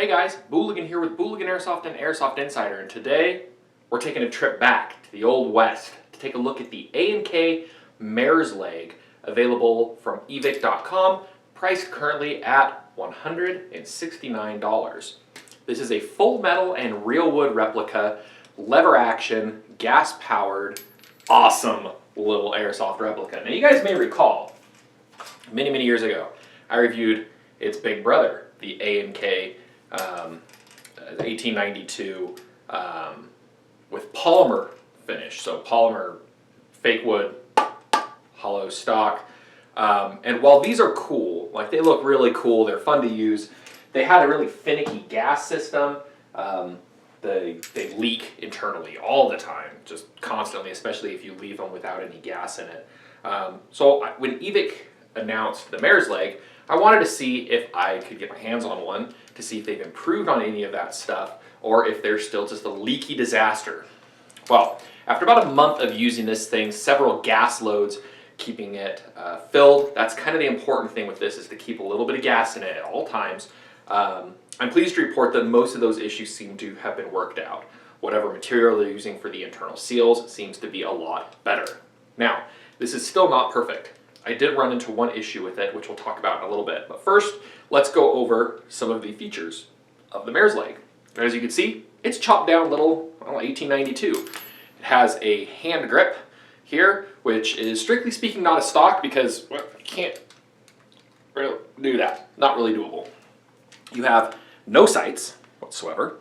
Hey guys, Booligan here with Booligan Airsoft and Airsoft Insider, and today we're taking a trip back to the Old West to take a look at the A&K Mare's Leg, available from evic.com, priced currently at $169. This is a full metal and real wood replica, lever action, gas powered, awesome little airsoft replica. Now you guys may recall, many years ago, I reviewed its big brother, the A&K 1892 with polymer finish. So polymer, fake wood, hollow stock. And while these are cool, like they look really cool, they're fun to use, they had a really finicky gas system. They leak internally all the time, just constantly, especially if you leave them without any gas in it. So when Evic announced the Mare's Leg, I wanted to see if I could get my hands on one to see if they've improved on any of that stuff or if they're still just a leaky disaster. Well, after about a month of using this thing, several gas loads, keeping it filled, that's kind of the important thing with this, is to keep a little bit of gas in it at all times. I'm pleased to report that most of those issues seem to have been worked out. Whatever material they're using for the internal seals seems to be a lot better. Now, this is still not perfect. I did run into one issue with it, which we'll talk about in a little bit. But first, let's go over some of the features of the Mare's Leg. As you can see, it's chopped down little, 1892. It has a hand grip here, which is strictly speaking not a stock because, well, you can't really do that. Not really doable. You have no sights whatsoever,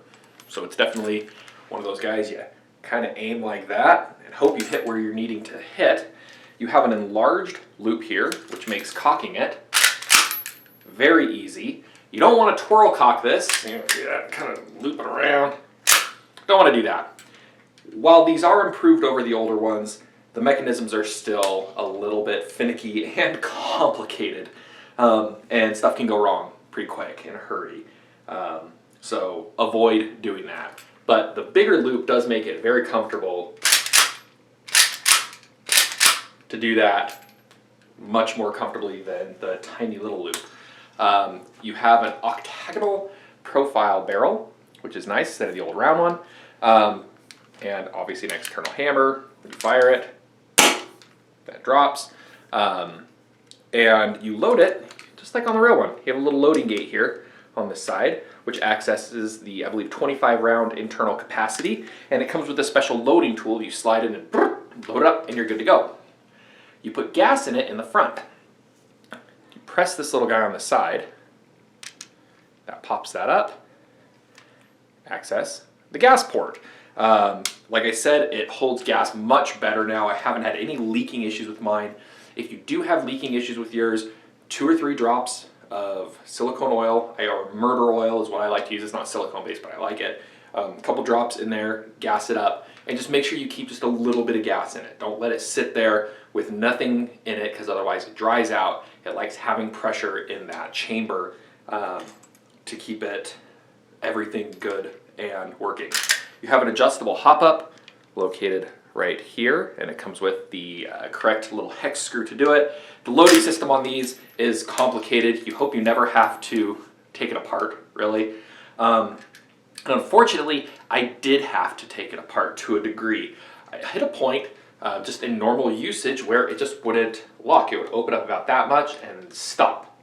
so it's definitely one of those guys you kind of aim like that and hope you hit where you're needing to hit. You have an enlarged loop here, which makes cocking it very easy. You don't want to twirl cock this, you know, do that, kind of loop it around. Don't want to do that. While these are improved over the older ones, the mechanisms are still a little bit finicky and complicated, and stuff can go wrong pretty quick in a hurry. So avoid doing that. But the bigger loop does make it very comfortable to do that much more comfortably than the tiny little loop. You have an octagonal profile barrel, which is nice instead of the old round one. And obviously an external hammer. When you fire it, that drops. And you load it just like on the real one. You have a little loading gate here on the side, which accesses the, I believe, 25 round internal capacity. And it comes with a special loading tool. You slide it and load it up and you're good to go. You put gas in it in the front. You press this little guy on the side. That pops that up. Access the gas port. Like I said, it holds gas much better now. I haven't had any leaking issues with mine. If you do have leaking issues with yours, 2 or 3 drops of silicone oil, or murder oil is what I like to use. It's not silicone based, but I like it. A couple drops in there, gas it up, and just make sure you keep just a little bit of gas in it. Don't let it sit there with nothing in it, because otherwise it dries out. It likes having pressure in that chamber to keep everything good and working. You have an adjustable hop-up located right here, and it comes with the correct little hex screw to do it. The loading system on these is complicated. You hope you never have to take it apart, really. And unfortunately, I did have to take it apart to a degree. I hit a point just in normal usage where it just wouldn't lock. It would open up about that much and stop.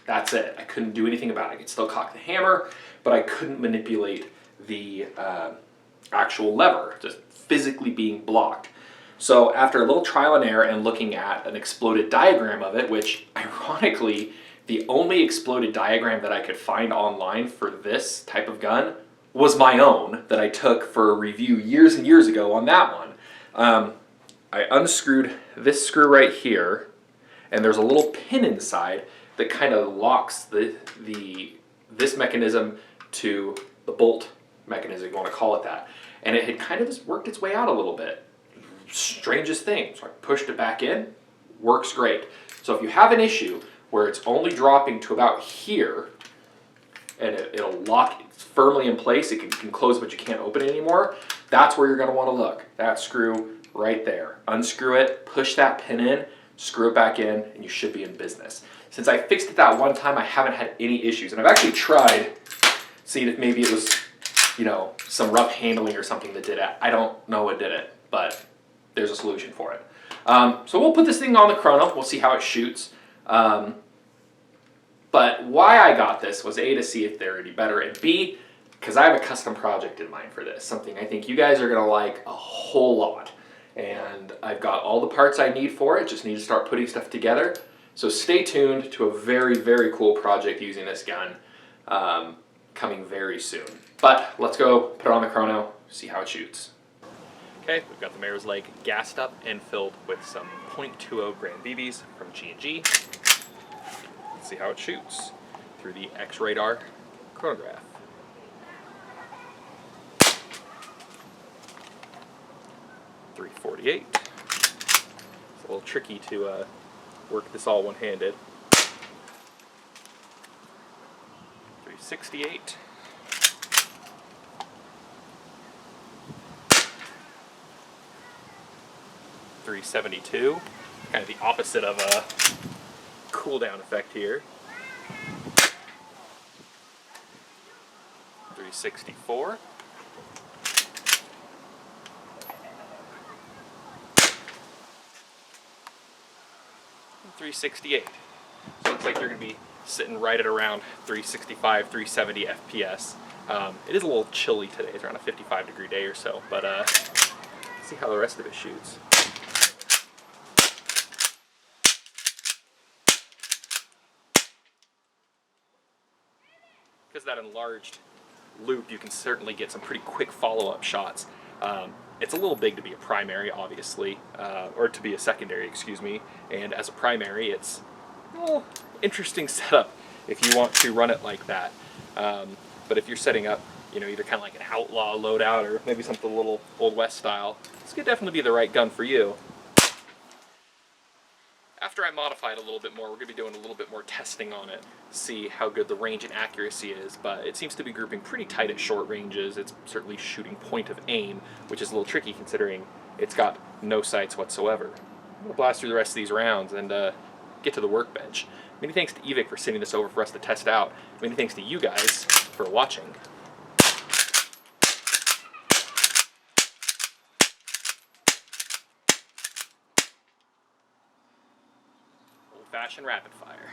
That's it. I couldn't do anything about it. I could still cock the hammer, but I couldn't manipulate the actual lever, just physically being blocked. So after a little trial and error and looking at an exploded diagram of it, which ironically, the only exploded diagram that I could find online for this type of gun was my own that I took for a review years and years ago on that one. I unscrewed this screw right here, and there's a little pin inside that kind of locks this mechanism to the bolt mechanism, if you want to call it that. And it had kind of just worked its way out a little bit. Strangest thing. So I pushed it back in, works great. So if you have an issue where it's only dropping to about here, and it'll lock firmly in place, it can close but you can't open it anymore, that's where you're going to want to look. That screw right there. Unscrew it, push that pin in, screw it back in, and you should be in business. Since I fixed it that one time, I haven't had any issues. And I've actually tried see if maybe it was, you know, some rough handling or something that did it. I don't know what did it, but there's a solution for it. So we'll put this thing on the Chrono. We'll see how it shoots. But why I got this was A, to see if they're any better, and B, because I have a custom project in mind for this, something I think you guys are going to like a whole lot. And I've got all the parts I need for it, just need to start putting stuff together. So stay tuned to a very, very cool project using this gun coming very soon. But let's go put it on the Chrono, see how it shoots. Okay, we've got the Mare's leg gassed up and filled with some .20 Grand BBs from G&G. Let's see how it shoots through the X-Radar chronograph. .348. It's a little tricky to work this all one-handed. .368. .372. Kind of the opposite of a cooldown effect here. .364. .368. So it looks like you're going to be sitting right at around 365, 370 FPS. It is a little chilly today. It's around a 55-degree day or so, but let's see how the rest of it shoots. Because that enlarged loop, you can certainly get some pretty quick follow-up shots. It's a little big to be a primary, obviously, or to be a secondary, excuse me, and as a primary, it's a little interesting setup if you want to run it like that. But if you're setting up, you know, either kind of like an outlaw loadout or maybe something a little Old West style, this could definitely be the right gun for you. After I modify it a little bit more, we're going to be doing a little bit more testing on it, see how good the range and accuracy is, but it seems to be grouping pretty tight at short ranges. It's certainly shooting point of aim, which is a little tricky considering it's got no sights whatsoever. I'm going to blast through the rest of these rounds and get to the workbench. Many thanks to Evic for sending this over for us to test out. Many thanks to you guys for watching. Old-fashioned rapid fire.